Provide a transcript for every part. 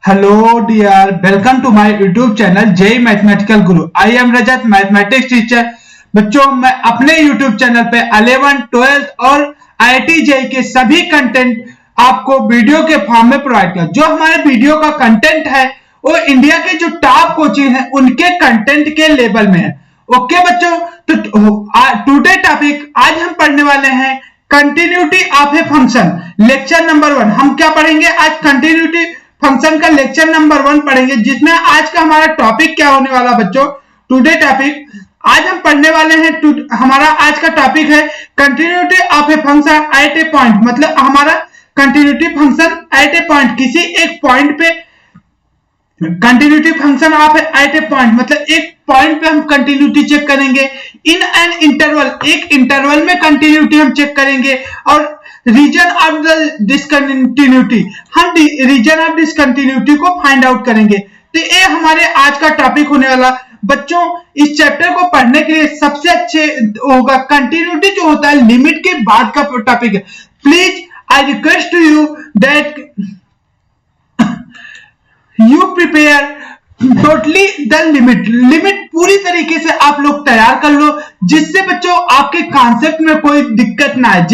Hello dear, welcome to my YouTube channel Jay Mathematical Guru. I am Rajat, mathematics teacher. बच्चों, मैं अपने YouTube channel पे 11th, 12th और IIT JEE के सभी कंटेंट आपको वीडियो के फॉर्म में प्रोवाइड कर। जो हमारे वीडियो का कंटेंट है वो इंडिया के जो टॉप कोचिंग है उनके कंटेंट के लेवल में है। ओके बच्चों, तो टुडे टॉपिक आज हम पढ़ने वाले हैं continuity of a function, lecture number 1। हम क्या पढ़ेंगे आज? कंटिन्यूटी फंक्शन का लेक्चर नंबर 1 पढ़ेंगे, जिसमें आज का हमारा टॉपिक क्या होने वाला बच्चों? टुडे टॉपिक आज हम पढ़ने वाले हैं। हमारा आज का टॉपिक है continuity of a function at a point. मतलब हमारा continuity function at a point, किसी एक पॉइंट पे continuity function of at a point, मतलब एक पॉइंट पे हम कंटिन्यूटी चेक करेंगे। इन एन इंटरवल, एक इंटरवल में कंटिन्यूटी हम चेक करेंगे। और रीजन ऑफ द डिसकंटिन्यूटी, हम रीजन ऑफ डिसकंटिन्यूटी को फाइंड आउट करेंगे। तो ये हमारे आज का टॉपिक होने वाला। बच्चों, इस चैप्टर को पढ़ने के लिए सबसे अच्छे होगा कंटिन्यूटी जो होता है लिमिट के बाद का टॉपिक है। Please I request to you that you prepare totally the limit पूरी तरीके से आप लोग तैयार कर लो, जिससे बच्चों आपके कॉन्सेप्ट में कोई दिक्कत ना आए,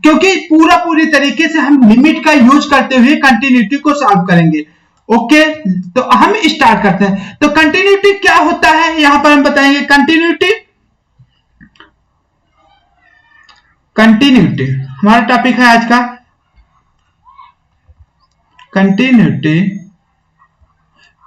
क्योंकि पूरी तरीके से हम लिमिट का यूज करते हुए कंटिन्यूटी को सॉल्व करेंगे। ओके, तो हम स्टार्ट करते हैं। तो कंटिन्यूटी क्या होता है यहां पर हम बताएंगे। कंटिन्यूटी हमारा टॉपिक है आज का।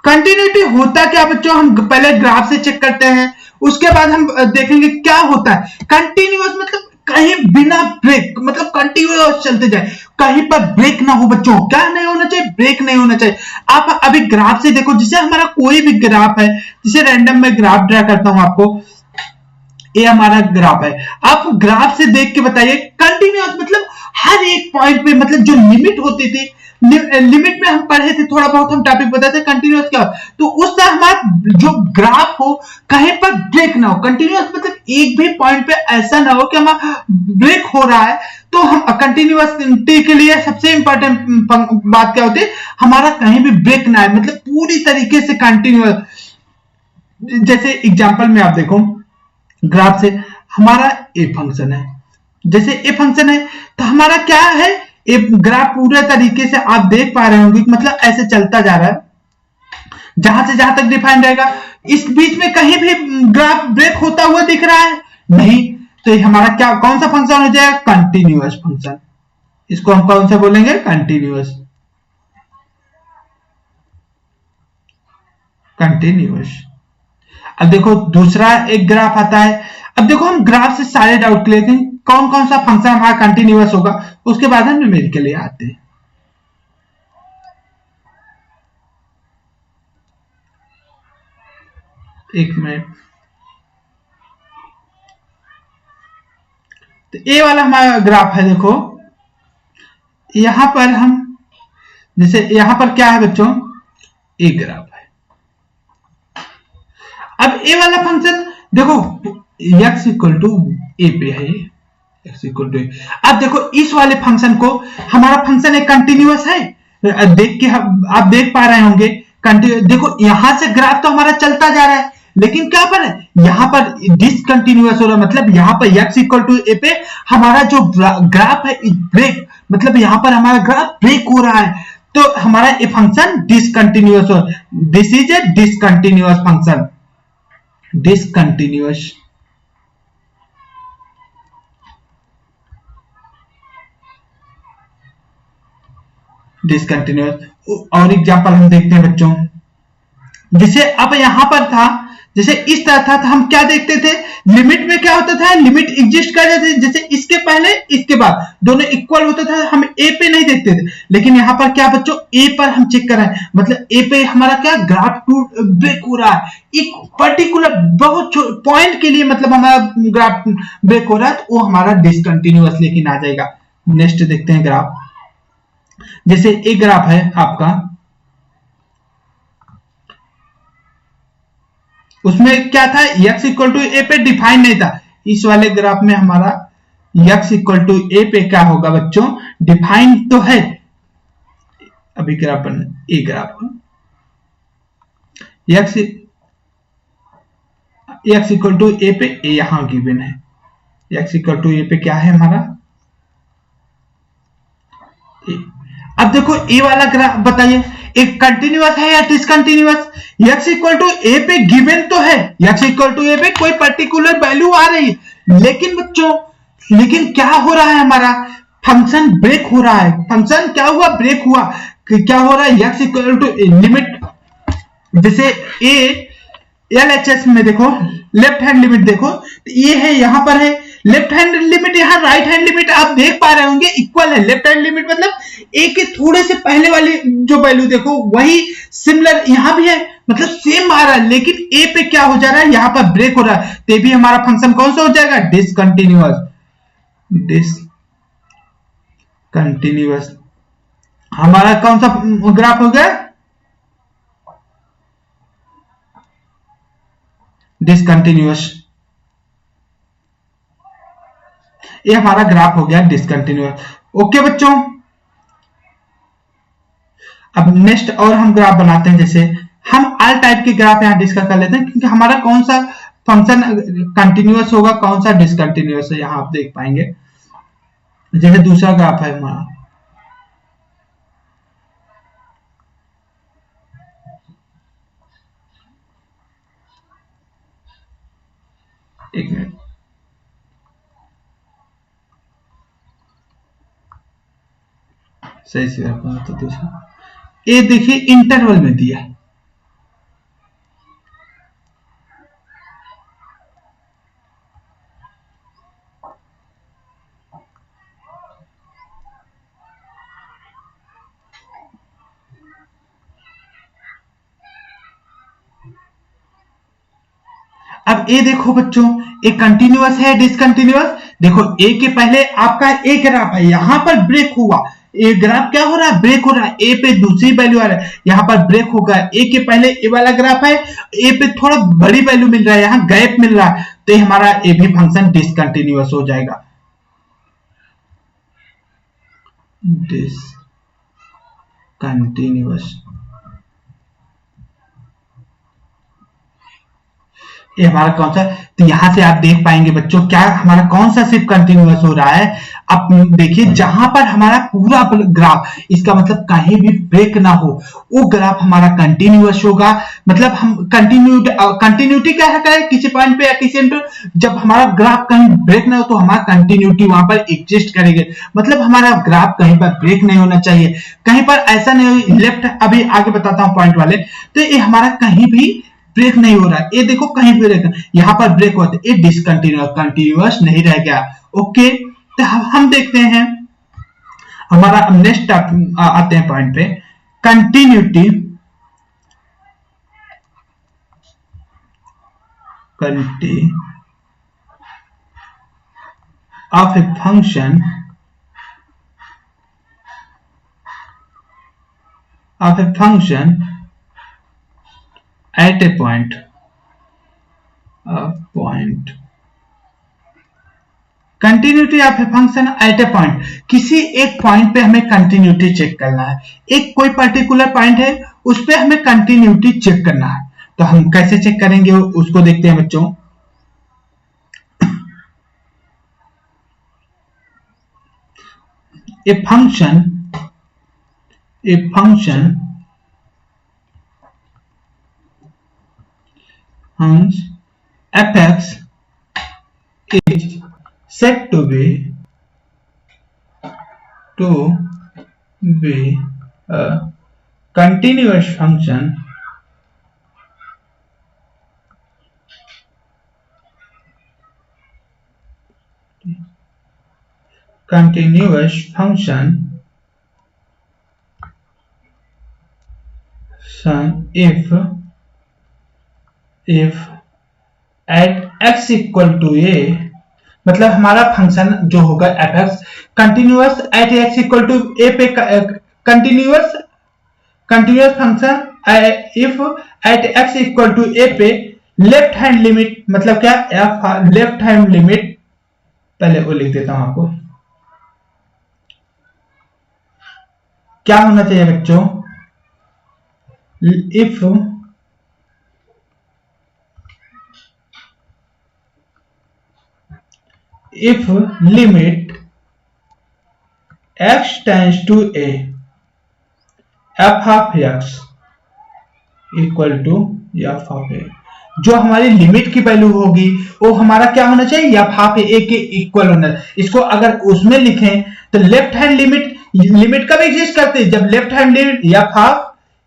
कंटिन्यूटी होता क्या बच्चों? हम पहले ग्राफ से चेक करते हैं, उसके बाद हम देखेंगे क्या होता है कंटिन्यूअस। मतलब कहीं बिना ब्रेक, मतलब कंटिन्यूअस चलते जाए, कहीं पर ब्रेक ना हो बच्चों। क्या नहीं होना चाहिए? ब्रेक नहीं होना चाहिए। आप अभी ग्राफ से देखो, जैसे हमारा कोई भी ग्राफ है, जैसे रैंडम में ग्राफ ड्रा करता हूं आपको, ये हमारा ग्राफ है। आप ग्राफ से देख के बताइए कंटिन्यूअस मतलब हर एक पॉइंट पे, मतलब जो लिमिट होती थी, लिमिट में हम पढ़े थे, थोड़ा बहुत हम टॉपिक बताते हैं कंटिन्यूअस क्या, तो उससे हमारा जो ग्राफ हो कहीं पर ब्रेक ना हो। कंटिन्यूअस मतलब एक भी पॉइंट पे ऐसा ना हो कि हमारा ब्रेक हो रहा है। तो हम कंटिन्यूअसिटी के लिए सबसे इंपॉर्टेंट बात क्या होती है, हमारा कहीं भी ब्रेक ना है, मतलब पूरी तरीके से कंटिन्यूअस। जैसे एग्जांपल में आप देखो, ग्राफ से हमारा ए फंक्शन है, जैसे ए फंक्शन है तो हमारा क्या है, एक ग्राफ पूरे तरीके से आप देख पा रहे होंगे, मतलब ऐसे चलता जा रहा है, जहां से जहां तक डिफाइंड रहेगा। इस बीच में कहीं भी ग्राफ ब्रेक होता हुआ दिख रहा है? नहीं। तो हमारा क्या, कौन सा फंक्शन हो जाएगा? Continuous function. इसको हम कौन सा बोलेंगे? कंटिन्यूअस। अब देखो दूसरा एक ग्राफ आता है। अब देखो हम ग्राफ से सारे डाउट क्लियर करेंगे, कौन कौन सा फंक्शन हमारा कंटिन्यूअस होगा, उसके बाद हम न्यूमेरिकल के लिए आते हैं। एक मिनट। तो ये वाला हमारा ग्राफ है। देखो यहां पर हम, जैसे यहां पर क्या है बच्चों, एक ग्राफ है। अब ये वाला फंक्शन देखो x इक्वल टू ए पे है, x इक्वल टू। अब देखो इस वाले फंक्शन को, हमारा फंक्शन एक कंटिन्यूअस है, देख के आप देख पा रहे होंगे। देखो यहां से ग्राफ तो हमारा चलता जा रहा है, लेकिन क्या पर है, यहां पर डिसकंटिन्यूअस हो रहा है। मतलब यहां पर x इक्वल टू ए पे हमारा जो ग्राफ है ब्रेक, मतलब यहां पर हमारा ग्राफ ब्रेक हो रहा है, तो हमारा ये फंक्शन डिसकंटिन्यूअस हो। This is a discontinuous function. Discontinuous और एग्जांपल हम देखते हैं बच्चों। जैसे अब यहां पर था, जैसे इस तरह था, तो हम क्या देखते थे, लिमिट में क्या होता था, लिमिट एग्जिस्ट कर जाती थी, जैसे इसके पहले इसके बाद दोनों इक्वल होता था, हम ए पे नहीं देखते थे। लेकिन यहां पर क्या बच्चों, ए पर हम चेक कर रहे हैं, मतलब ए पे हमारा क्या ग्राफ ब्रेक हो रहा है, एक पर्टिकुलर बहुत पॉइंट के लिए, मतलब हमारा ग्राफ ब्रेक हो रहा है, तो वो हमारा डिसकंटिन्यूअस लेकिन आ जाएगा। नेक्स्ट देखते हैं ग्राफ। जैसे एक ग्राफ है आपका, उसमें क्या था, x इक्वल टू ए पे डिफाइन नहीं था। इस वाले ग्राफ में हमारा x इक्वल टू ए पे क्या होगा बच्चों, डिफाइन तो है। अभी ग्राफ बन a graph x equal to a पे ए यहां गिवन है, एक्स इक्वल टू ए पे क्या है हमारा ए। अब देखो ए वाला ग्राफ बताइए एक कंटिन्यूअस है या discontinuous. X equal to a पे गिवन तो है, एक्स इक्वल टू ए पे कोई पर्टिकुलर वैल्यू आ रही है, लेकिन बच्चों लेकिन क्या हो रहा है हमारा फंक्शन ब्रेक हो रहा है। फंक्शन क्या हुआ ब्रेक हुआ, क्या हो रहा है एक्स इक्वल टू लिमिट, जैसे ए एलएचएस में देखो लेफ्ट हैंड लिमिट देखो ये है यहां पर है लेफ्ट हैंड लिमिट, यहां राइट हैंड लिमिट आप देख पा रहे होंगे इक्वल है। लेफ्ट हैंड लिमिट मतलब ए के थोड़े से पहले वाली जो वैल्यू देखो वही सिमिलर यहां भी है, मतलब सेम आ रहा है, लेकिन ए पे क्या हो जा रहा है यहां पर ब्रेक हो रहा है, तो भी हमारा फंक्शन कौन सा हो जाएगा डिसकंटिन्यूअस। डिसकंटिन्यूअस हमारा कौन सा ग्राफ हो गया डिसकंटिन्यूअस, ये हमारा ग्राफ हो गया डिसकंटिन्यूअस। ओके बच्चों, अब नेक्स्ट और हम ग्राफ बनाते हैं, जैसे हम ऑल टाइप के ग्राफ यहां डिस्कस कर लेते हैं क्योंकि हमारा कौन सा फंक्शन कंटिन्यूअस होगा कौन सा डिसकंटिन्यूअस है यहां आप देख पाएंगे। जैसे दूसरा ग्राफ है हमारा एक मिनट सही से तो दूसरा ये देखिए इंटरवल में दिया है, अब ए देखो बच्चों एक कंटिन्यूअस है डिसकंटिन्यूअस, देखो ए के पहले आपका ए ग्राफ है यहां पर ब्रेक हुआ, ए ग्राफ क्या हो रहा है ब्रेक हो रहा है, ए पे दूसरी वैल्यू आ रहा है यहां पर ब्रेक होगा, ए के पहले ए वाला ग्राफ है ए पे थोड़ा बड़ी वैल्यू मिल रहा है यहां गैप मिल रहा है, तो हमारा ए भी फंक्शन डिसकंटिन्यूअस हो जाएगा। डिसकंटिन्यूअस ये हमारा कौन सा, तो यहां से आप देख पाएंगे बच्चों क्या हमारा कौन सा सिर्फ कंटिन्यूअस हो रहा है। अब देखिए जहां पर हमारा पूरा ग्राफ इसका मतलब कहीं भी ब्रेक ना हो वो ग्राफ हमारा कंटिन्यूअस होगा, मतलब हम कंटिन्यूटी क्या है किसी पॉइंट पे या किसी जब हमारा ग्राफ कहीं ब्रेक ना हो तो हमारा कंटिन्यूटी वहां पर एग्जिस्ट करेगी, मतलब हमारा ग्राफ कहीं पर ब्रेक नहीं होना चाहिए, कहीं पर ऐसा नहीं हो लेफ्ट, अभी आगे बताता हूं पॉइंट वाले, तो ये हमारा कहीं भी ब्रेक नहीं हो रहा है, ये देखो कहीं भी ब्रेक यहां पर ब्रेक हुआ तो ये डिसकंटिन्यूअस कंटिन्यूअस नहीं रह गया। ओके तो हम देखते हैं हमारा नेक्स्ट आते हैं पॉइंट पे continuity of a function at a point continuity of a function at a point, किसी एक पॉइंट पे हमें कंटिन्यूटी चेक करना है, एक कोई पर्टिकुलर पॉइंट है उस पे हमें कंटिन्यूटी चेक करना है, तो हम कैसे चेक करेंगे उसको देखते हैं बच्चों। A function fx is said to be a continuous function if at x equal to a, मतलब हमारा फंक्शन जो होगा fx continuous at x equal to a पे continuous function if at x equal to a पे left hand limit, मतलब क्या f left hand limit, पहले वो लिख देता हूं आपको क्या होना चाहिए बच्चों, if limit x tends to a f of x equal to f of a, जो हमारी लिमिट की वैल्यू होगी वो हमारा क्या होना चाहिए, f ऑफ a के इक्वल होना। इसको अगर उसमें लिखें तो लेफ्ट हैंड लिमिट कब एग्जिस्ट करती है, जब left hand limit f of,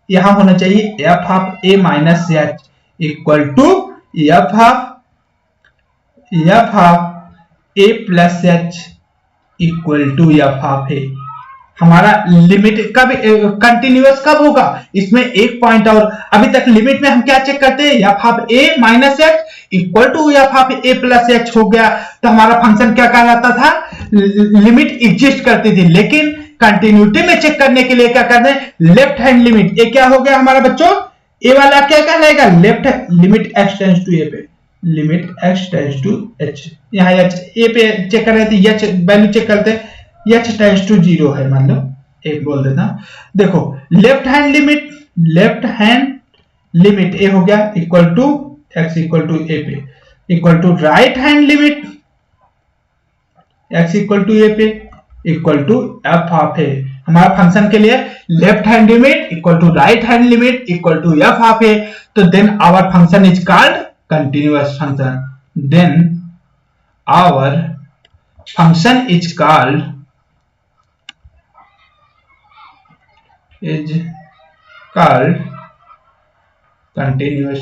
यहां होना चाहिए f of a minus h equal to f of a plus h equal to f of a। हमारा लिमिट कब कंटिन्यूअस कब होगा, इसमें एक पॉइंट और, अभी तक लिमिट में हम क्या चेक करते हैं, f of a minus h equal to f of a plus h हो गया तो हमारा फंक्शन क्या कहलाता था, लिमिट एग्जिस्ट करती थी। लेकिन कंटिन्यूटी में चेक करने के लिए क्या करते हैं, लेफ्ट हैंड लिमिट, ये क्या हो गया हमारा बच्चों, ए वाला क्या कहलाएगा, left limit x tends to a पे, limit x tends to h, यहाँ h a पे चेक कर रहे थे, h वैल्यू चेक करते हैं, h टेंड्स टू 0 है, मान लो एक बोल देता। देखो लेफ्ट हैंड लिमिट a हो गया equal to x equal to a पे, equal to right hand limit x equal to a पे equal to f of a। हमारा फंक्शन के लिए left hand limit equal to right hand limit equal to f of a, तो then our function is called continuous function, then our function is called continuous.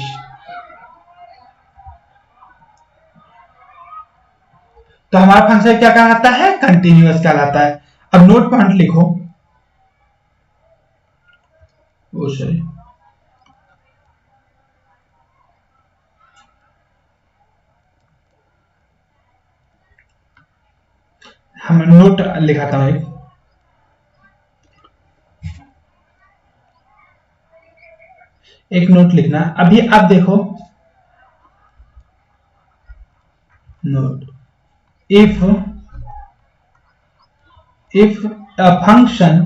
तो हमारा function क्या कहलाता है, continuous कहलाता है। अब नोट पॉइंट लिखो, वो सही, हम नोट लिखाता हूं, एक नोट लिखना। अभी आप देखो note, if a function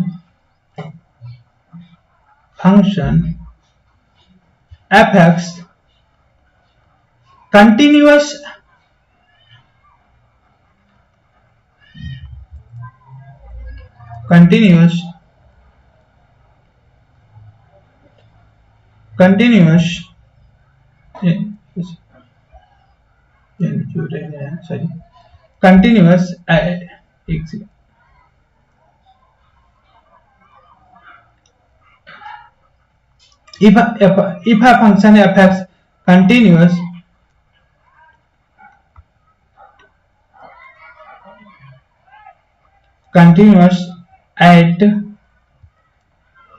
fx continuous if a function fx continuous at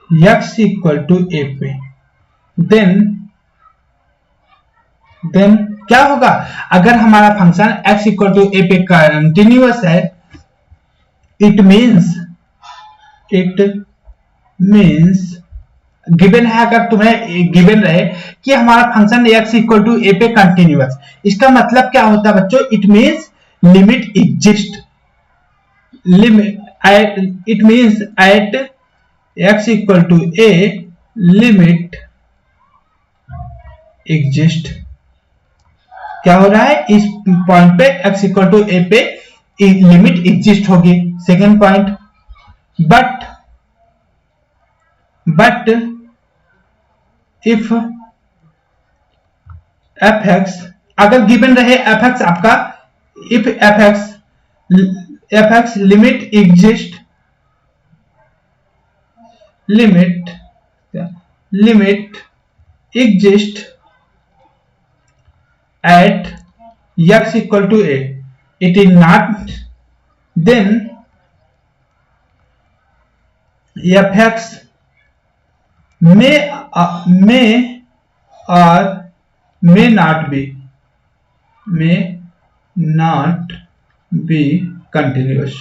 x equal to a पे, देन क्या होगा, अगर हमारा function x equal to a पे कंटिन्यूअस है, इट मींस गिवन है, अगर तुम्हें गिवन रहे कि हमारा function x equal to a पे कंटिन्यूअस, इसका मतलब क्या होता है बच्चों, it means limit exist, it means at x equal to a limit exist। क्या हो रहा है, इस पॉइंट पे x equal to a पे लिमिट एग्जिस्ट होगी। Second point, but if fx, अगर गिवन रहे fx आपका, if fx limit exist at x equal to a, it is not, then fx may or may not be continuous.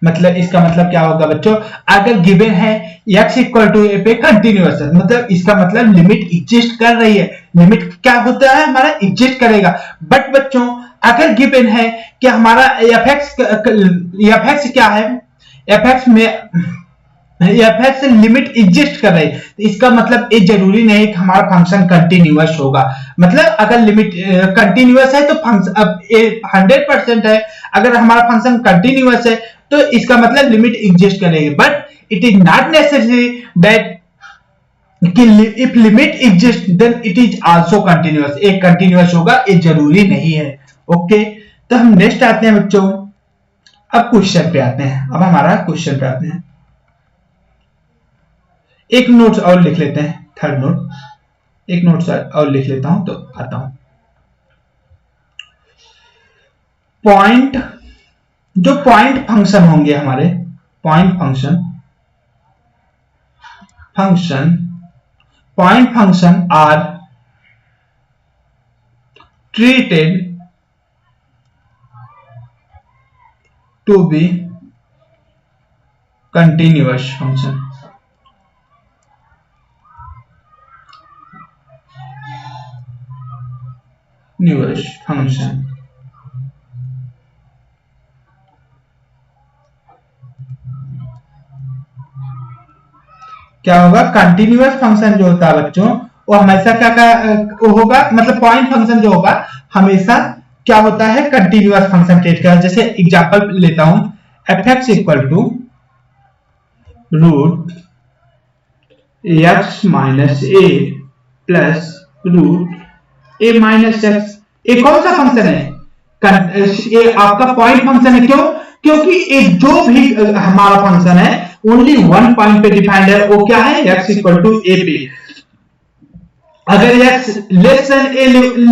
मतलब इसका मतलब क्या होगा बच्चों, अगर गिवन है x इक्वल टू a पे कंटिन्यूअस है, मतलब इसका मतलब लिमिट एग्जिस्ट कर रही है। लिमिट क्या होता है हमारा, एग्जिस्ट करेगा। बट बच्चों अगर गिवन है कि हमारा fx क्या है, fx में fx लिमिट एग्जिस्ट कर रही है, तो इसका मतलब ये जरूरी नहीं कि हमारा फंक्शन कंटिन्यूअस होगा। मतलब अगर लिमिट कंटिन्यूअस है तो फंक्शन अब 100% है, अगर हमारा फंक्शन कंटिन्यूअस है तो इसका मतलब लिमिट एग्जिस्ट करेगी। But it is not necessary that if limit exist then it is also continuous, एक कंटिन्यूअस होगा, ये जरूरी नहीं है। ओके, तो हम नेक्स्ट आते हैं बच्चों, अब क्वेश्चन पे आते हैं। अब हमारा क्वेश्चन पे आते हैं, एक नोट्स और लिख लेते हैं, थर्ड नोट, एक नोट्स और लिख लेता हूं तो आता हूं। पॉइंट, जो पॉइंट फंक्शन होंगे हमारे, point function are treated to be continuous function। क्या होगा, कंटिन्यूअस फंक्शन जो होता है बच्चों वो हमेशा वो होगा, मतलब पॉइंट फंक्शन जो होगा हमेशा क्या होता है, कंटिन्यूअस फंक्शन ट्रीट कर। जैसे एग्जांपल लेता हूं, fx equal to root x minus a plus root a minus x. ये कौन सा फंक्शन है, ये आपका पॉइंट फंक्शन है। क्यों? क्योंकि ये जो भी हमारा फंक्शन है ओनली वन पॉइंट पे डिफाइंड है, वो क्या है, x इक्वल टू ए पे। अगर x लेस देन ए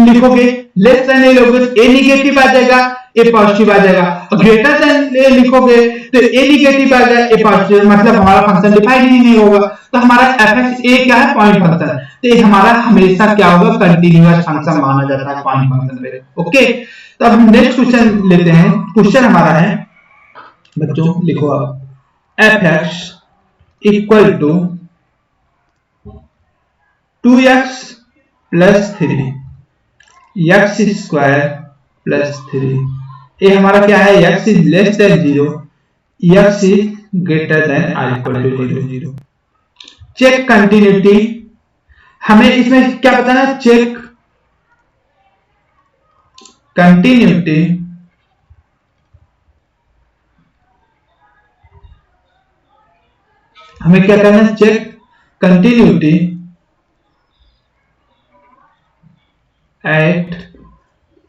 लिखोगे, लेस देन ए लोगे तो a निगेटिव आ जाएगा, a पॉजिटिव आ जाएगा। ग्रेटर देन ए लिखोगे तो a निगेटिव आ जाएगा, a पॉजिटिव, मतलब हमारा फंक्शन डिफाइंड ही नहीं होगा। तो हमारा fx a क्या है, पॉइंट फंक्शन, तो ये हमारा हमेशा क्या होगा, कंटीन्यूअस फंक्शन माना जाता है पॉइंट फंक्शन पे। ओके, तो अब हम नेक्स्ट क्वेश्चन लेते हैं। क्वेश्चन हमारा है बच्चों, लिखो आप, fx equal to 2x plus 3 x square plus 3। ये हमारा क्या है, x is less than 0, x is greater than और इक्वल टू 0। चेक कंटिन्यूटी, हमें इसमें क्या बताना है, चेक कंटिन्यूटी हमें क्या करना है, check continuity at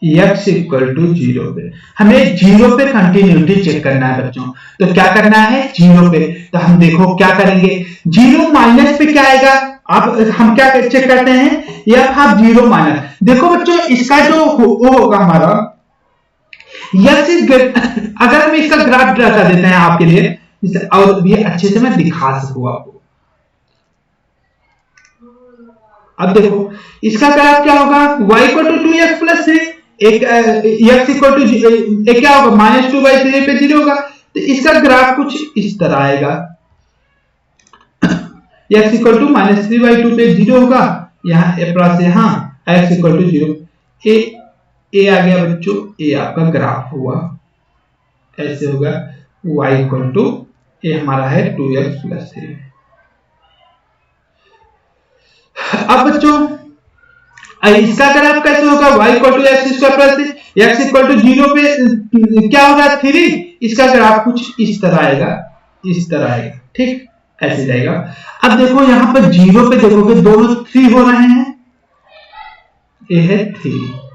x equal to 0 पे। हमें 0 पे कंटिन्यूटी चेक करना है बच्चों, तो क्या करना है, 0 पे। तो हम देखो क्या करेंगे, 0 माइनस पे क्या आएगा, आप हम क्या चेक करते हैं, या आप 0 माइनस। देखो बच्चों, इसका जो वो होगा हमारा x इज, अगर हम इसका ग्राफ ड्रा कर देते हैं आपके लिए, और ये अच्छे से मैं दिखा सकूं आपको। अब देखो इसका ग्राफ क्या होगा, y equal to 2x plus 3, एक x इक्वल टू क्या होगा, -2/3 पे 0 होगा। तो इसका ग्राफ कुछ इस तरह आएगा, x इक्वल टू -3/2 पे 0 होगा, यहाँ अप्रॉक्स यहाँ x इक्वल टू 0, ए आ गया बच्चों, ये आपका ग्राफ हुआ, ऐसे होगा। y इक्वल टू ये हमारा है 2x प्लस 3। अब बच्चों इसका ग्राफ कैसे होगा, y equal to x square plus 3, x equal to 0 पे क्या होगा 3, इसका ग्राफ कुछ इस तरह आएगा, इस तरह आएगा, ठीक, ऐसे जाएगा। अब देखो यहाँ पर 0 पे देखोगे दोनों 3 हो रहे हैं, ये है 3।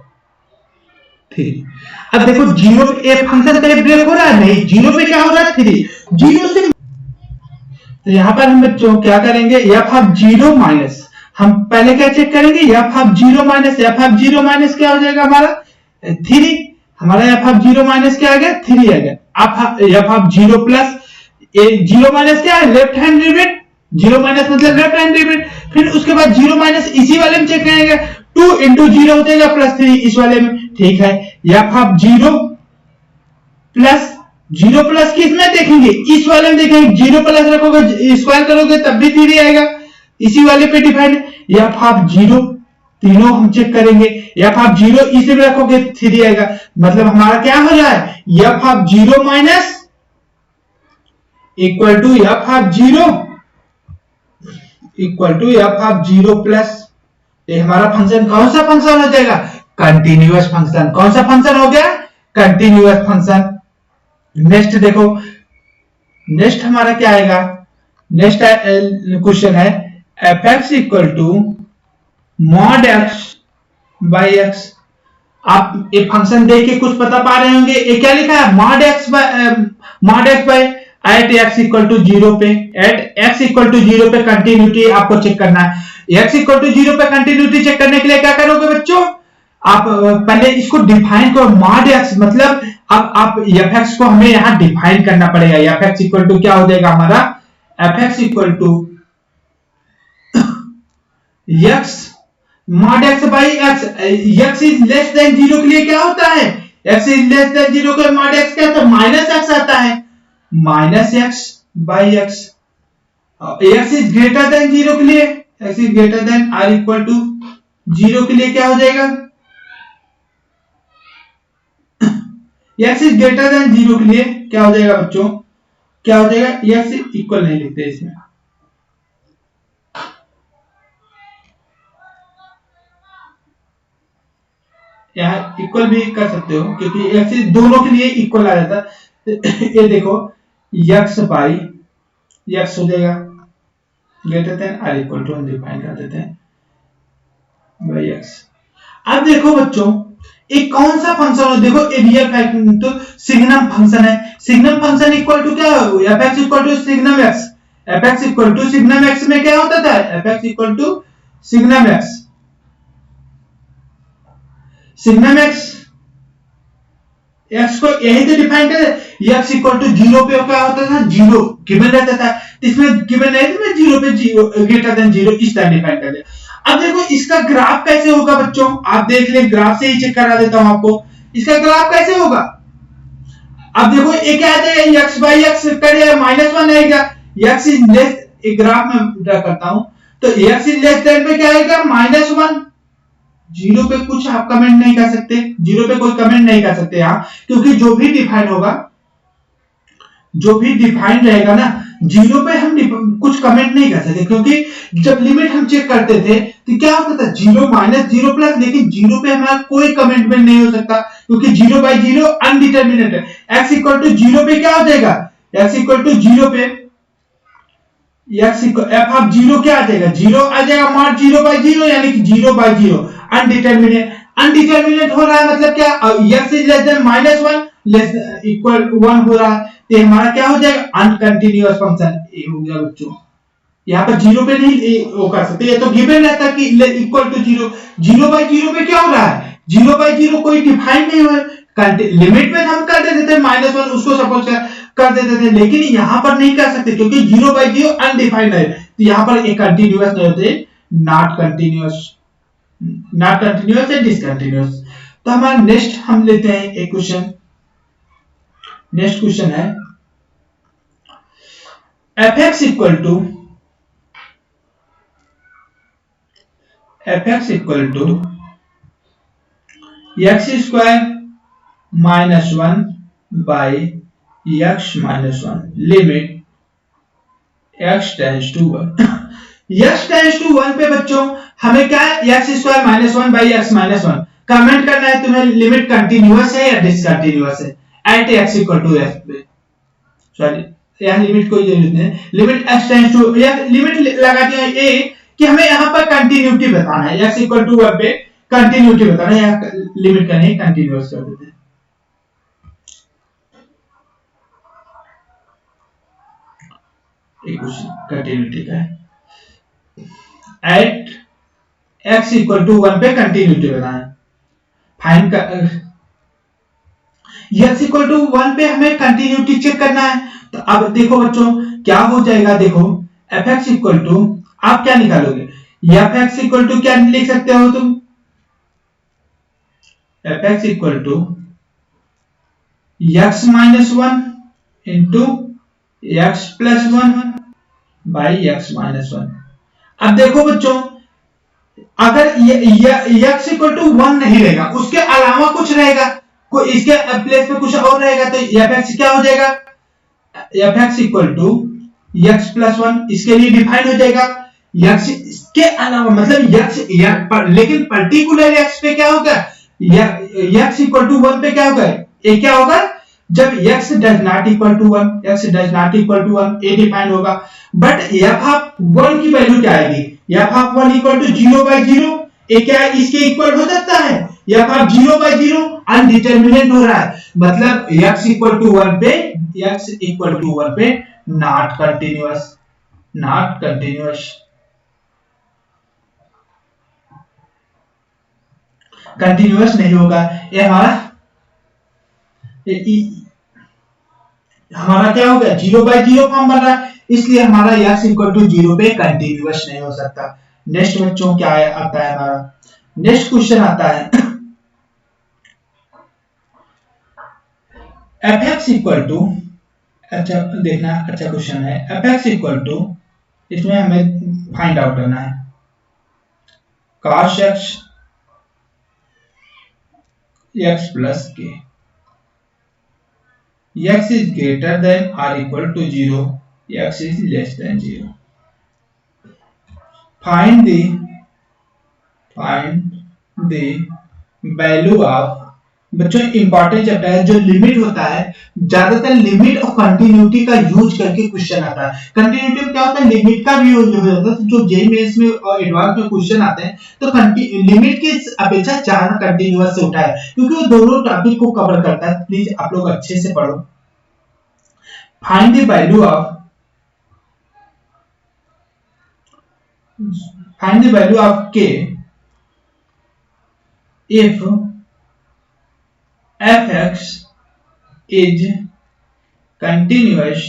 अब देखो 0 पे एक फंक्शन का ब्रेक हो रहा है, नहीं, 0 पे क्या हो रहा है, 3, 0 से। तो यहाँ पर हम बच्चों क्या करेंगे, f ऑफ 0 माइनस, हम पहले क्या चेक करेंगे, f of 0 minus, f of 0 minus क्या हो जाएगा हमारा 3, हमारा f ऑफ 0 माइनस क्या आ गया, 3 आ गया। f ऑफ 0 प्लस 0 माइनस क्या है, लेफ्ट हैंड लिमिट, 0 माइनस मतलब लेफ्ट हैंड लिमिट। फिर उसके बाद 0 माइनस इसी वाले में चेक करेंगे, 2 इंटू 0 हो जाएगा प्लस 3 इस वाले में, ठीक है। f ऑफ 0 प्लस 0 प्लस किस में देखेंगे, इस वाले में देखेंगे, 0 प्लस रखोगे स्क्वायर करोगे तब भी 3 आएगा, इसी वाले पे डिफाइंड। f ऑफ 0 तीनों हम चेक करेंगे। एफ ऑफ जीरो इसी में रखोगे 3 आएगा, मतलब हमारा क्या हो रहा है, f of zero minus equal to f of zero equal to f of zero plus, ये हमारा फंक्शन कौन सा फंक्शन हो जाएगा, कंटिन्यूअस फंक्शन। कौन सा फंक्शन हो गया, कंटिन्यूअस फंक्शन। नेक्स्ट देखो, नेक्स्ट हमारा क्या आएगा, नेक्स्ट क्वेश्चन है f x equal to mod x by x. आप ये फंक्शन देख के कुछ बता पा रहे होंगे, ये क्या लिखा है, mod x by at x equal to zero पे, at x equal to zero पे कंटिन्यूटी आपको चेक करना है। एक्स इक्वल टू जीरो पे कंटिन्यूटी चेक करने के लिए क्या करोगे बच्चों, आप पहले इसको डिफाइन करो, मॉड एक्स मतलब अब आप एफ एक्स को हमें यहां डिफाइन करना पड़ेगा। एफ एक्स इक्वल टू क्या हो जाएगा हमारा, f x equal to x mod x by x. X is less than zero के लिए क्या होता है, x is less than zero के मॉड एक्स क्या होता है, माइनस एक्स आता है, minus x by x. X is greater than zero के लिए, x is greater than or equal to zero के लिए क्या हो जाएगा, x is greater than zero के लिए क्या हो जाएगा बच्चों, क्या हो जाएगा, एक्स इक्वल नहीं लिखते इसमें, यहाँ इक्वल भी कर सकते हो क्योंकि एक्स दोनों के लिए इक्वल आ जाता है। ये देखो एक्स बाई एक्स हो जाएगा greater than or equal to, हम डिफाइन कर देते हैं बाई एक्स। अब देखो बच्चों एक कौन सा फंक्शन है, देखो ये रियल फैक्टर तो सिग्नम फंक्शन है। सिग्नम फंक्शन इक्वल टू क्या हो, f x equal to signum x. F x equal to signum x में क्या होता था, f x equal to signum x, signum x, x को यही तो डिफाइन कर, एक्स इक्वल टू जीरो पे क्या होता था, जीरो गिवन रहता था, इसमें गिवन नहीं था, जीरो पे जीरो ग्रेटर देन जीरो इस तरह डिफाइन कर दिया। अब देखो इसका ग्राफ कैसे होगा बच्चों, आप देख ले, ग्राफ से ही चेक करा देता हूं आपको, इसका ग्राफ कैसे होगा। अब देखो ये क्या है, एक्स बाई एक्स कर माइनस वन आएगा, एक्स इज लेस, एक ग्राफ में ड्रा करता हूं तो एक्स इज लेस देन पे क्या आएगा, माइनस वन। जीरो पे कुछ आप कमेंट नहीं कर सकते, जीरो पे कोई कमेंट नहीं कर सकते यहां, क्योंकि जो भी डिफाइन होगा, जो भी डिफाइन रहेगा ना, जीरो पे हम कुछ कमेंट नहीं कर सकते, क्योंकि जब लिमिट हम चेक करते थे तो क्या होता था, जीरो माइनस जीरो प्लस, लेकिन जीरो पे हमारा कोई कमेंटमेंट नहीं हो सकता क्योंकि जीरो बाई जीरो अनडिटरमिनेट है। एक्स इक्वल टू जीरो पे क्या हो जाएगा, एक्स इक्वल टू जीरो पे एक्स एफ ऑफ जीरो क्या आ जाएगा, जीरो आ जाएगा, मॉड जीरो बाई जीरो, यानी कि जीरो बाई जीरो अनडिटरमिनेट। अनडिटरमिनेट हो रहा है मतलब क्या, x is less then minus one less equal one हो रहा है, तो हमारा क्या हो जाएगा, अनकंटिन्यूअस फंक्शन। ये हो गया बच्चों, यहाँ पर जीरो पे नहीं वो कर सकते, ये तो गिवन रहता कि equal to zero. Zero by zero पे क्या हो रहा है, जीरो बाई जीरो कोई डिफाइन नहीं हुआ, लिमिट में हम कर देते थे माइनस वन, उसको सपोज कर देते थे, लेकिन यहाँ पर नहीं कर सकते क्योंकि जीरो बाई जीरो अनडिफाइंड है, तो यहाँ पर एक कंटिन्यूअस नहीं होते, नॉट कंटिन्यूअस, नॉट कंटिन्यूअस है डिसकंटिन्यूअस। तो हमारा नेक्स्ट हम लेते हैं एक क्वेश्चन, नेक्स्ट क्वेश्चन है f x equal to x square minus one by x minus one, limit x tends to one. X tends to one पे बच्चों हमें क्या है, x square minus one by x minus one comment करना है, तुम्हें limit continuous है या डिसकंटिन्यूअस है at x equal to F पे। सॉरी यहाँ लिमिट कोई जरूरत नहीं, limit x tends to, limit लगा दिया ए कि हमें यहाँ पर कंटिन्यूटी बताना है, एक्स इक्वल टू वन पे कंटिन्यूटी बताना है, यहाँ लिमिट का नहीं कंटिन्यूअस कर देते हैं। कंटिन्यूटी का है, at x equal to one पे कंटिन्यूटी बताना है, फाइंड कर एक्स इक्वल टू वन पे हमें कंटिन्यूटी चेक करना है। तो अब देखो बच्चों क्या हो जाएगा, देखो एफ एक्स इक्वल टू, आप क्या निकालोगे, एफ एक्स इक्वल टू क्या लिख सकते हो तुम, f x equal to x minus one into x plus one by x minus one. अब देखो बच्चों अगर x इक्वल टू 1 नहीं रहेगा, उसके अलावा कुछ रहेगा, कोई इसके प्लेस पे कुछ और रहेगा, तो fx क्या हो जाएगा, fx equal to x plus 1, इसके लिए डिफाइन हो जाएगा। x के अलावा मतलब लेकिन पर्टिकुलर x पे क्या होगा, x इक्वल टू 1 पे क्या होगा, ये क्या होगा, जब x does not equal to 1, x does not equal to 1 ये डिफाइन होगा। बट f ऑफ 1 की वैल्यू क्या आएगी, f ऑफ 1 इक्वल टू 0/0, ये क्या है, इसके इक्वल हो सकता है, f ऑफ 0/0 अनडिटरमिनेट हो रहा है, मतलब x इक्वल टू 1 पे, x इक्वल टू 1 पे not continuous, not continuous, continuous नहीं होगा। ये हमारा क्या हो गया, 0/0 फॉर्म बन रहा है, इसलिए हमारा x इक्वल टू 0 पे कंटीन्यूअस नहीं हो सकता। नेक्स्ट बच्चों क्या आता है, हमारा नेक्स्ट क्वेश्चन आता है fx इक्वल टू, अच्छा देखना अच्छा क्वेश्चन है, fx इक्वल टू, इसमें हमें फाइंड आउट करना है cos x plus k, x is greater than or equal to 0, x is less than 0. Find the value of, बच्चों इंपॉर्टेंट चैप्टर है, जो लिमिट होता है, ज्यादातर लिमिट और कंटिन्यूटी का यूज करके क्वेश्चन आता है। कंटिन्यूटी क्या होता है, लिमिट का भी यूज हो जाता है, जो जेईई मेंस में और एडवांस में क्वेश्चन आते हैं तो लिमिट की अपेक्षा ज्यादा कंटिन्यूअस से उठा है, क्योंकि वो दोनों टॉपिक को कवर करता है। प्लीज आप लोग अच्छे से पढ़ो। Find the value of k if fx is continuous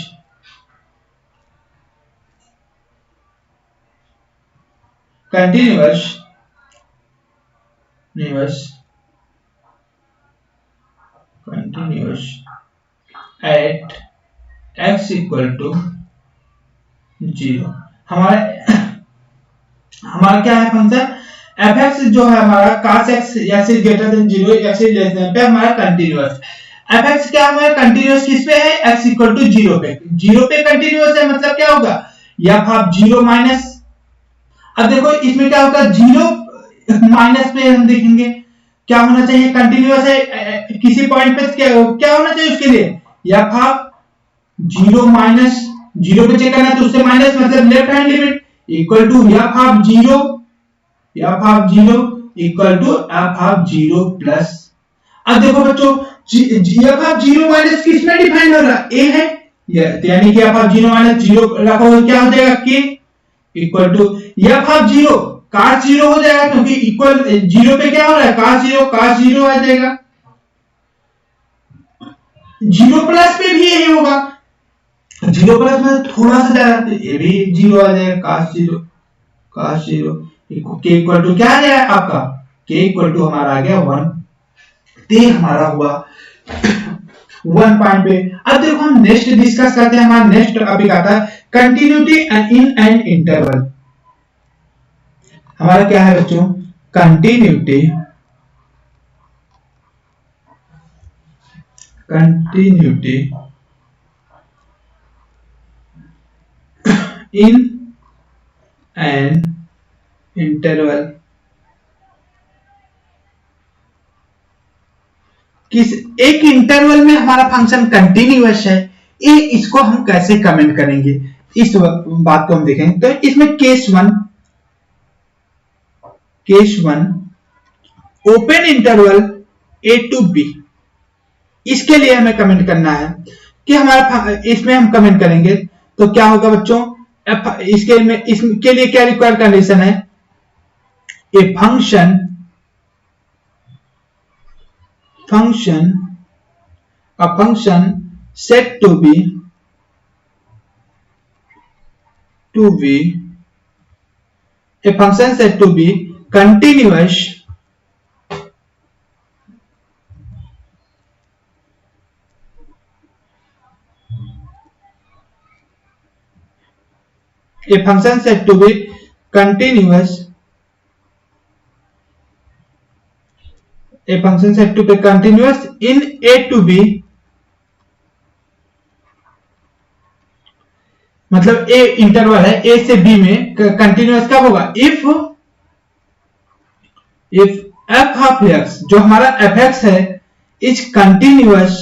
at x equal to 0। हमारा क्या है फंक्शन fx जो है हमारा cos x x is greater than 0, x is less then पे हमारा कंटीन्यूअस। fx क्या हमारा कंटीन्यूअस किस पे है, x इक्वल टू 0 पे, 0 पे कंटीन्यूअस है, मतलब क्या होगा, f ऑफ 0 माइनस, अब देखो इसमें क्या होगा, 0 माइनस पे हम देखेंगे क्या होना चाहिए, कंटीन्यूअस है, किसी पॉइंट पे क्या होना चाहिए उसके लिए, f ऑफ 0 माइनस, 0 पे चेक करना है तो उससे माइनस, मतलब left hand limit equal to f of 0 equal to f of 0 plus. अब देखो बच्चों f ऑफ 0 माइनस किस में डिफाइन हो रहा है, a है, यानी कि f ऑफ 0 माइनस 0 रखा हुआ क्या हो जाएगा, k equal to f of 0 cos 0 हो जाएगा, क्योंकि इक्वल 0 पे क्या हो रहा है, cos 0 आ जाएगा, 0 प्लस पे भी यही होगा, 0 प्लस में थोड़ा सा ज्यादा, ये भी 0 आ जाएगा, cos 0 k इक्वल टू क्या आ जाएगा आपका, k इक्वल टू हमारा आ गया 1, ते हमारा हुआ 1 पॉइंट पे। अब देखो हम नेक्स्ट डिस्कस करते हैं, हमारा नेक्स्ट टॉपिक आता है कंटिन्यूटी इन एन इंटरवल। हमारा क्या है बच्चों, कंटिन्यूटी इन एन इंटरवल, किस एक इंटरवल में हमारा फंक्शन कंटिन्यूअस है, ये इसको हम कैसे कमेंट करेंगे, इस बात को हम देखेंगे। तो इसमें case one open interval a to b, इसके लिए हमें कमेंट करना है कि हमारा इसमें हम कमेंट करेंगे तो क्या होगा बच्चों, इसके लिए क्या रिक्वायर्ड कंडीशन है, a function set to be a function set to be continuous a function से F2 पे continuous in A to B, मतलब ए इंटरवल है ए से बी में कंटिन्यूअस कब होगा, इफ एफ ऑफ एक्स, जो हमारा एफ एक्स है, इज कंटिन्यूअस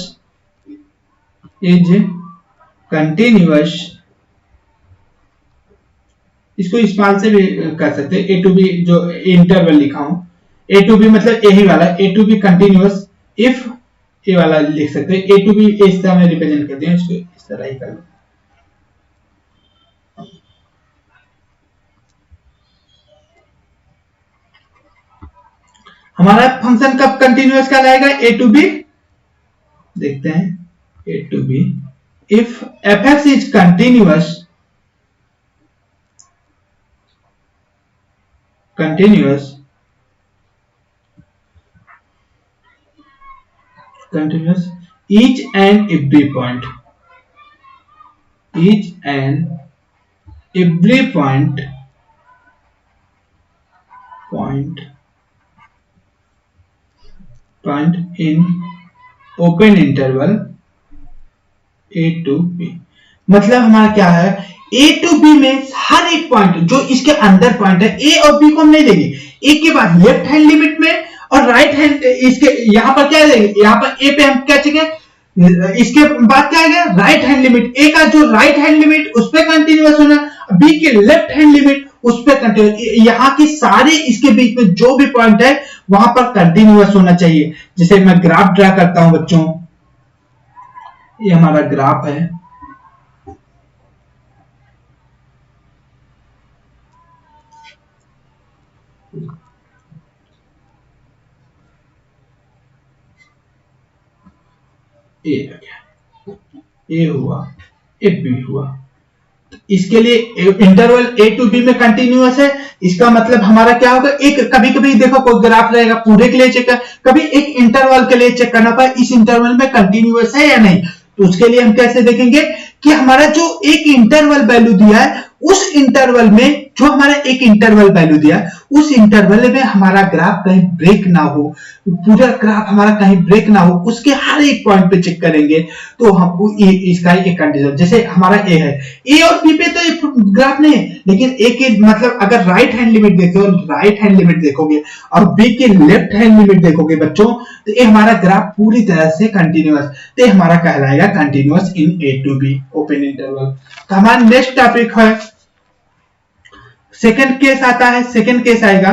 इसको स्मॉल से भी कर सकते हैं, ए टू बी जो इंटरवल लिखा हूं, ए टू बी मतलब यही वाला ए टू बी कंटिन्यूअस इफ, ए वाला लिख सकते हैं, ए टू बी इस तरह में रिप्रेजेंट करते हैं, इसको इस तरह ही कर लो। हमारा फंक्शन कब कंटिन्यूअस कहलाएगा, ए टू बी, देखते हैं, a to b if f x is continuous each and every point in open interval a to b, मतलब हमारा क्या है, ए टू बी में हर एक पॉइंट जो इसके अंदर पॉइंट है, ए और बी को हम नहीं देंगे, ए के बाद लेफ्ट हैंड लिमिट में और राइट हैंड, इसके यहां पर क्या देंगे, यहां पर ए पे हम क्या चेंगे, इसके बाद क्या आएगा, राइट हैंड लिमिट, ए का जो राइट हैंड लिमिट उस पे कंटिन्यूअस होना, बी के लेफ्ट हैंड लिमिट उस पे कंटिन्यूअस, यहाँ के सारे इसके बीच में जो भी पॉइंट है वहां पर कंटिन्यूअस होना चाहिए। जैसे मैं ग्राफ ड्रा करता हूं बच्चों, ये हमारा ग्राफ है, ए हुआ, ए बी हुआ, इसके लिए इंटरवल ए टू बी में कंटिन्यूअस है, इसका मतलब हमारा क्या होगा, एक कभी कभी देखो कोई ग्राफ रहेगा पूरे के लिए चेक कर, कभी एक इंटरवल के लिए चेक करना पाए इस इंटरवल में कंटिन्यूअस है या नहीं, तो उसके लिए हम कैसे देखेंगे कि हमारा जो एक इंटरवल वैल्यू दिया है उस इंटरवल में, जो हमारा एक इंटरवल वैल्यू दिया है उस इंटरवल में हमारा ग्राफ कहीं ब्रेक ना हो, पूरा ग्राफ हमारा कहीं ब्रेक ना हो, उसके हर एक पॉइंट पे चेक करेंगे तो हमको इसका एक कंडीशन, जैसे हमारा ए है, ए और बी पे तो ग्राफ नहीं है, लेकिन ए के मतलब अगर राइट हैंड लिमिट देखोगे और बी के लेफ्ट हैंड लिमिट देखोगे बच्चों, तो ये हमारा ग्राफ पूरी तरह से कंटिन्यूअस, तो हमारा कहलाएगा continuous in a to b open interval. तो हमारा नेक्स्ट टॉपिक है सेकंड केस आता है, सेकंड केस आएगा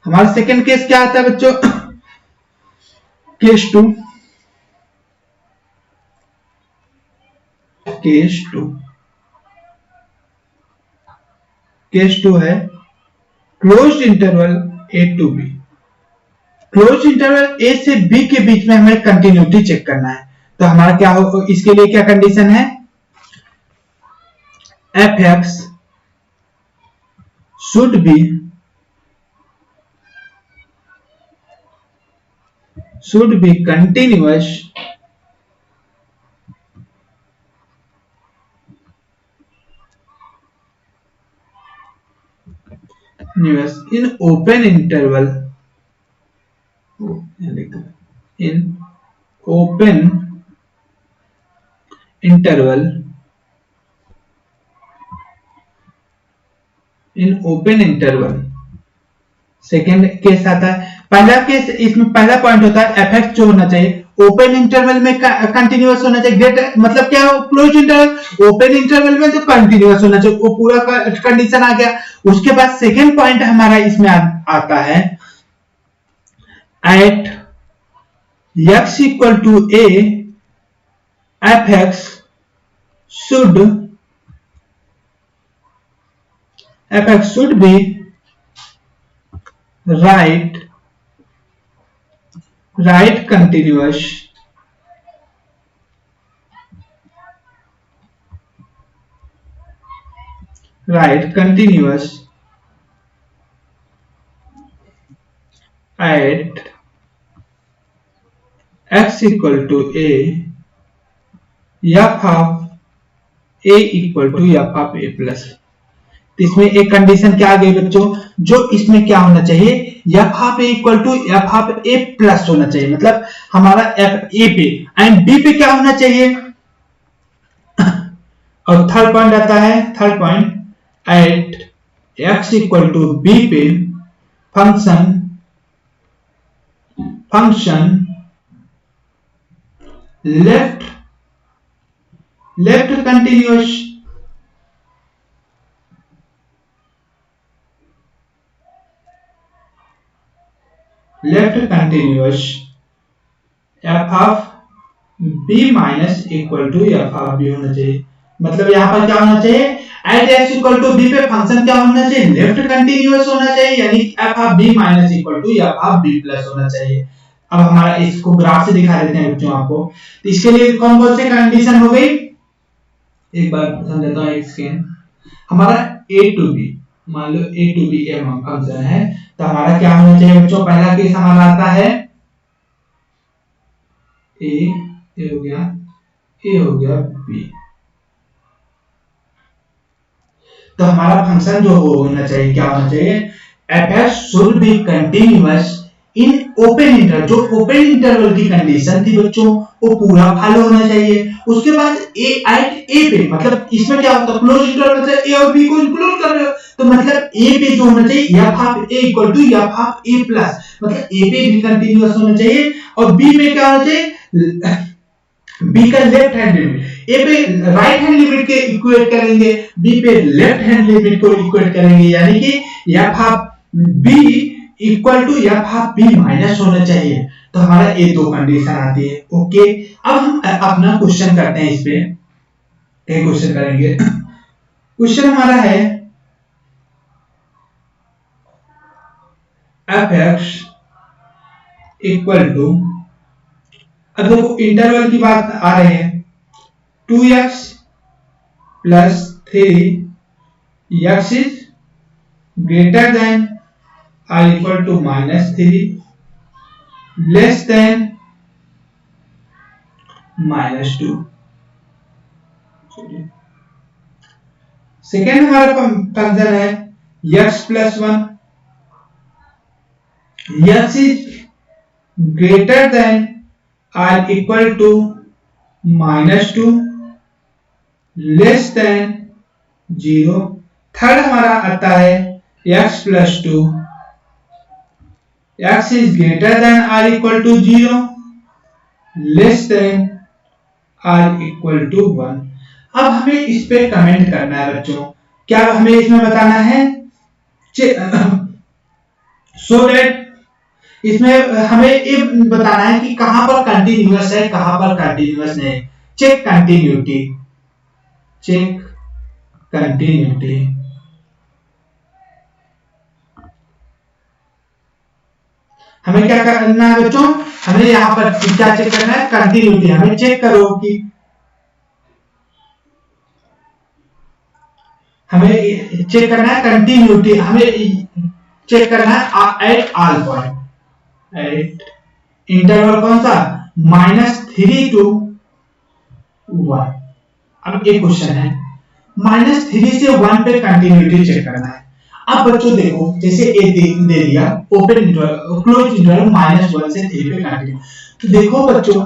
हमारा सेकंड केस क्या आता है बच्चों, केस टू, केस टू है closed interval a to b, closed interval a से बी के बीच में हमें कंटिन्यूटी चेक करना है, तो हमारा क्या हो, इसके लिए क्या कंडीशन है, f x should B continuous in open interval, second case आता है, पहला केस इसमें पहला पॉइंट होता है एफ एक्स जो होना चाहिए ओपन इंटरवल में कंटिन्यूअस होना चाहिए, ग्रेटर मतलब क्या हो, क्लोज इंटरवल, ओपन इंटरवल में तो कंटिन्यूअस होना चाहिए, वो पूरा कंडीशन आ गया। उसके बाद सेकेंड पॉइंट हमारा इसमें आता है एट x equal to a f x should be right continuous at x equal to a f of a equal to f of a plus, तो इसमें एक कंडीशन क्या आ गई बच्चों, जो इसमें क्या होना चाहिए, f of a equal to f of a plus होना चाहिए, मतलब हमारा एफ ए पे एंड बी पे क्या होना चाहिए। और थर्ड पॉइंट आता है, third point at x equal to b पे function left continuous f of b minus equal to f of b होना चाहिए। मतलब यहाँ पर क्या होना चाहिए, at x equal to b पे फंक्शन क्या होना चाहिए, लेफ्ट कंटिन्यूअस होना चाहिए, यानी f of b minus equal to f of b plus होना चाहिए। अब हमारा इसको ग्राफ से दिखा देते हैं बच्चों आपको। तो इसके लिए कौन कौन सी कंडीशन हो गई, एक बार समझाता हूँ। स्कैन हमारा ए टू बी, मान लो ए टू बी फंक्शन है, तो हमारा क्या होना चाहिए बच्चों, पहला केस हमारा आता है ए हो गया बी। तो हमारा फंक्शन जो होना चाहिए, क्या होना चाहिए, F x should B continuous in open interval. जो ओपन इंटरवल की कंडीशन थी बच्चों वो पूरा फॉलो होना चाहिए। उसके बाद ए एट ए पे, मतलब इसमें क्या होता है, क्लोज इंटरवल मतलब ए और बी को इंक्लूड कर रहे हो, तो मतलब ए पे जो होना चाहिए f of a equal to f of a plus, मतलब ए पे भी कंटिन्यूअस होना चाहिए। और बी में क्या होना चाहिए, बी का लेफ्ट हैंड लिमिट, ए पे राइट हैंड लिमिट के इक्वेट करेंगे, बी पे लेफ्ट हैंड लिमिट को इक्वेट करेंगे, यानी कि f of b equal to f of b minus होना चाहिए। तो हमारा ये दो कंडीशन आती है। ओके, अब हम अपना क्वेश्चन करते हैं, इस पे एक क्वेश्चन करेंगे। क्वेश्चन हमारा है एफ एक्स इक्वल टू, अब देखो इंटरवल की बात आ रही है, 2x plus 3 x is greater then or equal to -3 less than -2। Second हमारा फंक्शन है x plus 1, x is greater then or equal to -2 less than 0। Third हमारा आता है x plus 2, x is greater than or equal to 0 less than or equal to 1। अब हमें इस पे comment करना है बच्चों, क्या हमें इसमें बताना है, सो दैट इसमें हमें ये बताना है कि कहां पर कंटिन्यूअस है, कहां पर कंटिन्यूअस नहीं। चेक कंटिन्यूटी हमें क्या करना है बच्चों, हमें यहाँ पर क्या चेक करना है, कंटिन्यूटी। हमें चेक करो कि हमें चेक करना है कंटिन्यूटी, हमें चेक करना है at all point, eight interval कौन सा, -3 to 1। अब एक क्वेश्चन है -3 से 1 पे कंटिन्यूटी चेक करना है। अब बच्चों देखो, जैसे ए दे दिया ओपन इंटरवल क्लोज इंटरवल -1 से 3 पे कंटिन्यू, तो देखो बच्चों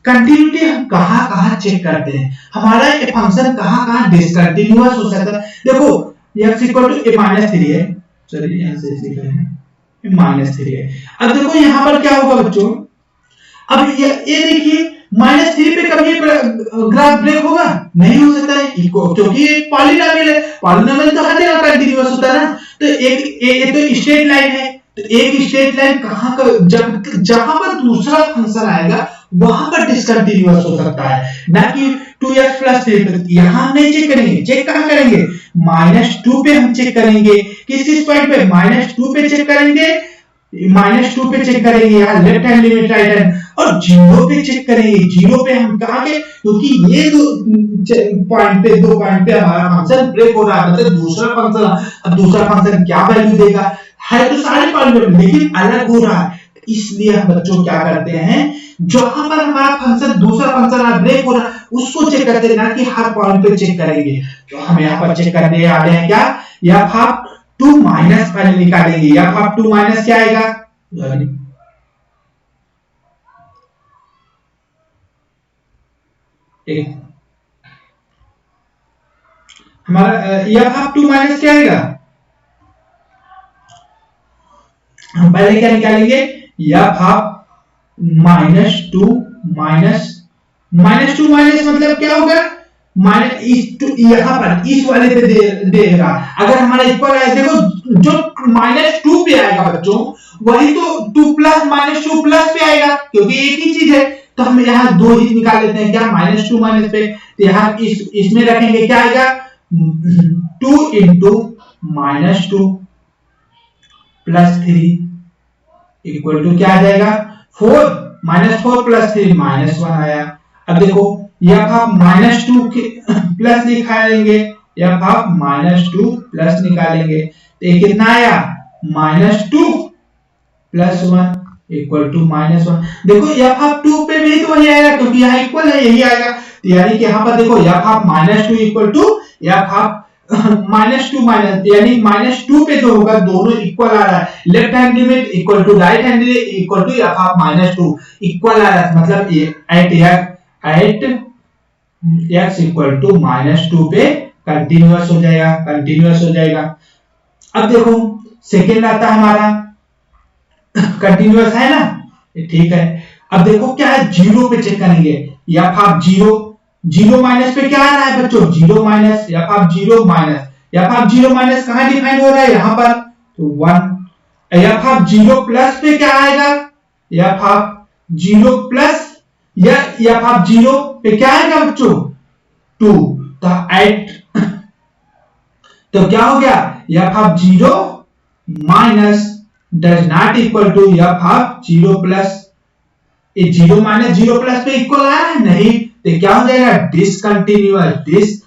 कंटिन्यूटी हम कहां चेक करते हैं, हमारा ये फंक्शन कहां डिसकंटिन्यूअस हो सकता है। देखो x इक्वल टू -3 है, चलिए यहां से लिख रहे हैं -3 है। अब देखो यहां पर क्या होगा बच्चों, अब ये देखिए -3 पे कभी ग्राफ ब्रेक होगा, नहीं हो सकता है, क्योंकि एक पॉलिनोमियल है, पॉलिनोमियल तो हर जगह कंटीन्यूअस होता है ना। तो एक तो स्ट्रेट लाइन है, तो एक स्ट्रेट लाइन कहां का, जहां पर दूसरा फंक्शन आएगा वहां पर डिसकंटीन्यूअस हो सकता है, ना कि 2x प्लस 3। यहां नहीं चेक करेंगे, चेक कहां करेंगे, -2 पे हम चेक करेंगे। किस पॉइंट पे, -2 पे चेक करेंगे, -2 पे चेक करेंगे, यहाँ left hand limit right hand, और 0 पे चेक करेंगे। 0 पे हम कहा के, क्योंकि ये दो पॉइंट पे हमारा फंक्शन ब्रेक हो रहा है, मतलब दूसरा फंक्शन, अब दूसरा फंक्शन क्या वैल्यू देगा, है तो सारे पॉइंट पे लेकिन अलग हो रहा है, इसलिए हम बच्चों क्या करते हैं, जहां पर हमारा फंक्शन दूसरा फंक्शन ब्रेक हो रहा है उसको चेक करते हैं, ना कि हर पॉइंट पे चेक करेंगे। तो हम यहाँ पर चेक करने आ रहे हैं क्या, एफ ऑफ 2 माइनस पहले निकालेंगे। एफ ऑफ 2 माइनस क्या आएगा, हमारा एफ ऑफ 2 माइनस क्या आएगा, हम पहले क्या निकालेंगे, एफ ऑफ -2 माइनस 2 माइनस मतलब क्या होगा, माइनस इस यहाँ पर इस वाले पे देगा। अगर हमारा इक्वल है, देखो जो -2 पे आएगा बच्चों वही तो 2 प्लस -2 प्लस पे आएगा, क्योंकि एक ही चीज है। तो हम यहाँ दो ही निकाल लेते हैं क्या, -2 माइनस पे, तो यहाँ इसमें रखेंगे क्या आएगा, 2 इंटू -2 प्लस 3 इक्वल टू क्या आ जाएगा, 4 -4 प्लस 3 -1 आया। अब देखो एफ ऑफ -2 के प्लस निकालेंगे, एफ ऑफ -2 प्लस निकालेंगे तो ये कितना आया, -2 प्लस 1 इक्वल टू -1। देखो एफ ऑफ 2 पे भी तो वही आएगा, क्योंकि यहाँ इक्वल है, यही आएगा। तो यानी कि यहाँ पर देखो f of -2 equal to f of -2 minus, यानी -2 पे जो होगा दोनों इक्वल आ रहा है। Left hand limit equal to right hand equal to f of -2 equal आ रहा है, मतलब एट x इक्वल टू -2 पे कंटिन्यूअस हो जाएगा। अब देखो सेकेंड आता है हमारा कंटिन्यूअस है ना, ठीक है। अब देखो क्या है, 0 पे चेक करेंगे, एफ ऑफ 0 माइनस पे क्या आ रहा है बच्चों, 0 माइनस, एफ ऑफ 0 माइनस कहां डिफाइन हो रहा है, यहां पर, तो 1। एफ ऑफ 0 प्लस पे क्या आएगा, एफ ऑफ 0 प्लस या एफ ऑफ 0 पे क्या आएगा बच्चों, 2। तो 8, तो क्या हो गया, f of 0 minus does not equal to f of 0 plus. 0 minus 0 plus पे इक्वल आ रहा है नहीं, तो क्या हो जाएगा, डिसकंटिन्यूअस,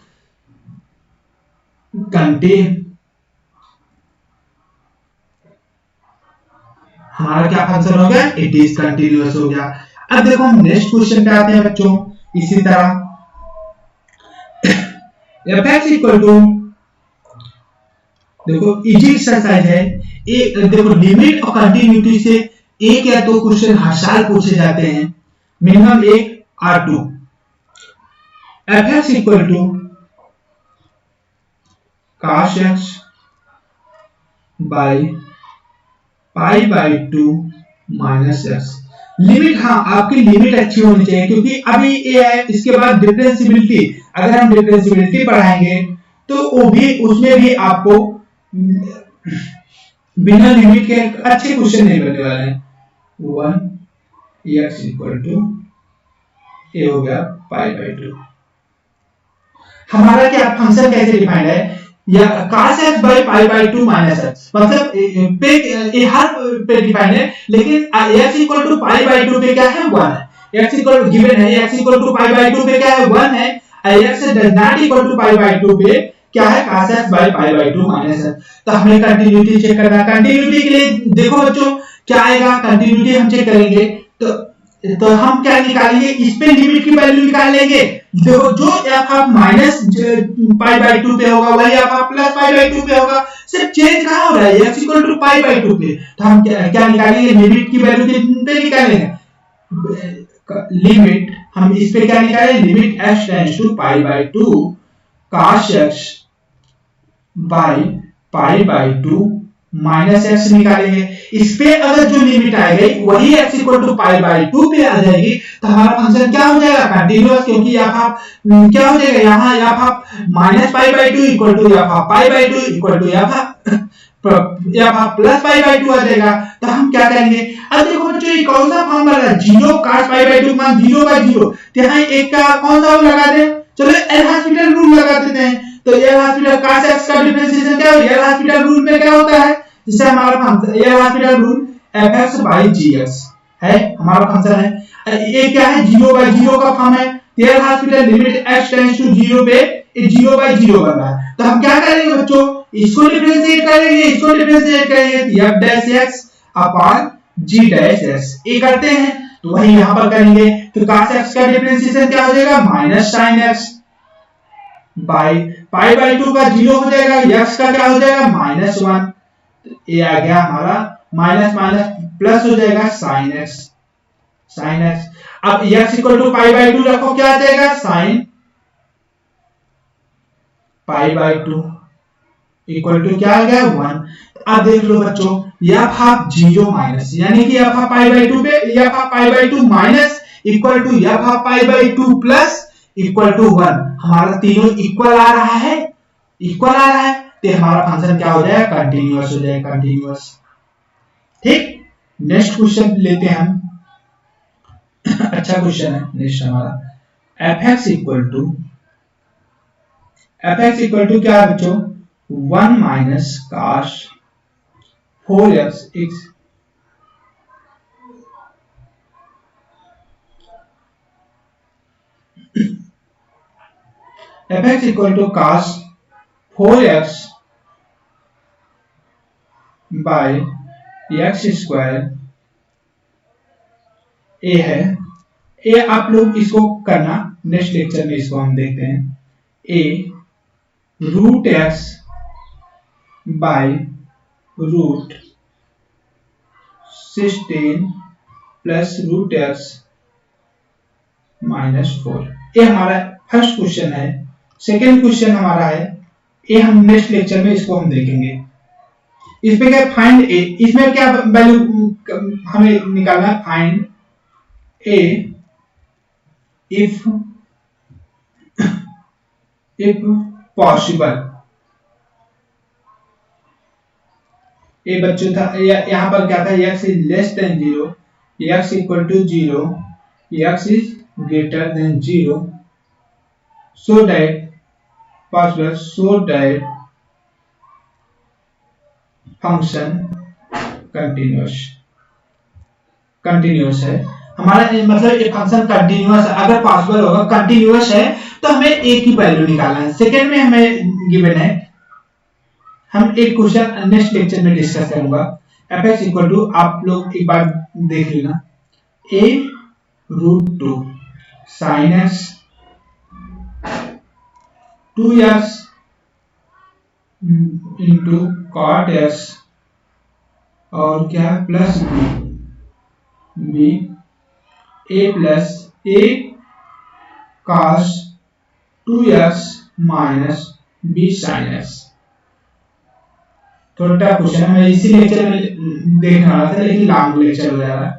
हमारा क्या फंक्शन हो गया, इट डिसकंटिन्यूअस हो गया। अब देखो हम नेक्स्ट क्वेश्चन पे आते हैं बच्चों। इसी तरह fx इक्वल टू, देखो इजी एक्सरसाइज है, एक देखो लिमिट और कंटिन्यूटी से एक या दो क्वेश्चन हर साल पूछे जाते हैं, मिनिमम 1 और 2। fx equal to cos x by pi by 2 minus x। Limit, हाँ आपकी लिमिट अच्छी होनी चाहिए, क्योंकि अभी ये है, इसके बाद डिफरेंशिएबिलिटी, अगर हम डिफरेंशिएबिलिटी पढ़ाएंगे तो वो भी, उसमें भी आपको बिना लिमिट के अच्छे क्वेश्चन नहीं बनने वाले हैं। 1 x इक्वल टू ये हो गया पाई बाई 2। हमारा क्या फंक्शन कैसे डिफाइंड है, या cos x by pi by 2 minus x, मतलब पे ये हर पे डिफाइंड है, लेकिन x equal to pi by 2 पे क्या है, 1 है। x इक्वल गिवन है, x equal to pi by 2 पे क्या है, 1 है। x does not equal to pi by 2 पे क्या है, cos x by pi by 2 minus x। तो हमें कंटिन्यूटी चेक करना है। कंटिन्यूटी के लिए देखो बच्चों क्या आएगा, कंटिन्यूटी हम चेक करेंगे तो हम क्या निकालेंगे, इस पे लिमिट की वैल्यू निकाल लेंगे। देखो जो f of minus pi by 2 पे होगा वही f of plus pi by 2 पे होगा, सिर्फ चेंज कहां हो रहा है, x equal to pi by 2 पे। तो हम क्या निकालेंगे, लिमिट की वैल्यू कितने निकालेंगे, लिमिट हम इस पे क्या निकालेंगे, limit x tends to pi by 2 cos x by pi by 2 minus x निकालेंगे। इस पे अगर जो लिमिट आएगी वही x equal to pi by 2 पे आ जाएगी, तो हमारा फंक्शन क्या हो जाएगा, कंटीन्यूअस, क्योंकि f ऑफ क्या हो जाएगा, यहाँ f of minus pi by 2 equal to f of pi by 2 equal to f of plus pi by 2 आ जाएगा। तो हम क्या करेंगे, अब देखो बच्चों ये कौन सा फॉर्म बना है, 0 cos पाई बाई 2 मान 0 बाई 0, तो यहाँ एक का कौन सा लगा दे, चलो एल हॉस्पिटल रूल लगा देते हैं। तो एल हॉस्पिटल cos x का डिफरेंशिएशन क्या होगा, एल हॉस्पिटल रूल में क्या होता है, जिससे हमारा function L hospital rule fx by gx है, हमारा फंक्शन है। ये क्या है, 0 बाई 0 का फॉर्म है। L'Hospital limit x tends to 0 पे 0 बाई 0 बन रहा है। तो हम क्या करेंगे बच्चों, इसको डिफरेंशिएट करेंगे, f dash x upon g dash x। ये करते हैं तो वही यहां पर करेंगे, तो cos x का डिफरेंशिएशन क्या हो जाएगा minus sin x by pi by 2 का 0 हो जाएगा, x का क्या हो जाएगा -1, ये आ गया हमारा माइनस माइनस प्लस हो जाएगा sin x। अब x equal to pi by 2 रखो, क्या आ जाएगा sin pi by 2 equal to क्या आ गया 1। अब देख लो बच्चों, f हाफ 0 माइनस, यानी कि f हाफ पाई बाई 2 पे f half pi by 2 minus equal to f half pi by 2 plus equal to 1। हमारा तीनों इक्वल आ रहा है, तो हमारा फंक्शन क्या हो जाएगा कंटीन्यूअस हो जाएगा, कंटीन्यूअस। ठीक, नेक्स्ट क्वेश्चन लेते हैं हम। अच्छा क्वेश्चन है नेक्स्ट हमारा, fx इक्वल टू क्या है बच्चों 1 minus cos 4x fx equal to cos 4x by x square ए है। ए आप लोग इसको करना, नेक्स्ट लेक्चर में इसको हम देखते हैं। A root x by root 16 plus root x minus 4। ये हमारा फर्स्ट क्वेश्चन है। सेकेंड क्वेश्चन हमारा है, ये हम नेक्स्ट लेक्चर में इसको हम देखेंगे। इसमें क्या फाइंड ए, इसमें क्या वैल्यू हमें निकालना है, फाइंड ए इफ पॉसिबल। ये बच्चों था, यहाँ पर क्या था x is less than 0, x equal to 0, x is greater than 0, so that possible, so that function continuous है। हमारा मतलब ये फंक्शन कंटिन्यूअस है, अगर पॉसिबल होगा कंटिन्यूअस है तो हमें ए की वैल्यू निकालना है। सेकेंड में हमें गिवन है, हम एक क्वेश्चन नेक्स्ट लेक्चर में डिस्कस करूंगा। fx इक्वल टू आप लोग एक बार देख लेना, a root 2 sin x 2x into cot x और क्या plus b a plus a cos 2x minus b sin x। थोड़ा क्वेश्चन हमें इसी लेक्चर में देखना वाला था, लेकिन लॉन्ग लेक्चर हो जाएगा।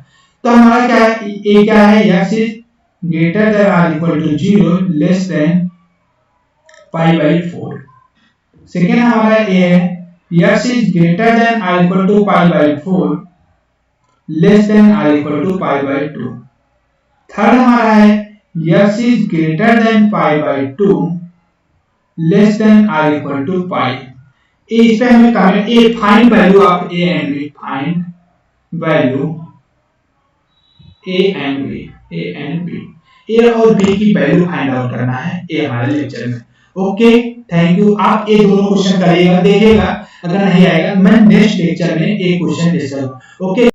तो हमारा क्या है, a क्या है, x इज ग्रेटर देन और equal to 0 less than pi by 4। Second हमारा a है, x इज ग्रेटर देन और equal to pi by 4 less than और equal to pi by 2। Third हमारा है, x is greater than pi by 2 less than और equal to pi. इस पे हमें करना है a find value of a and b, find value a and b, a और b की वैल्यू फाइंड आउट करना है ये हमारे लेक्चर में। Okay, thank you. आप ये दोनों क्वेश्चन करिएगा, देखिएगा, अगर नहीं आएगा मैं नेक्स्ट लेक्चर में एक क्वेश्चन डिस्कस। ओके।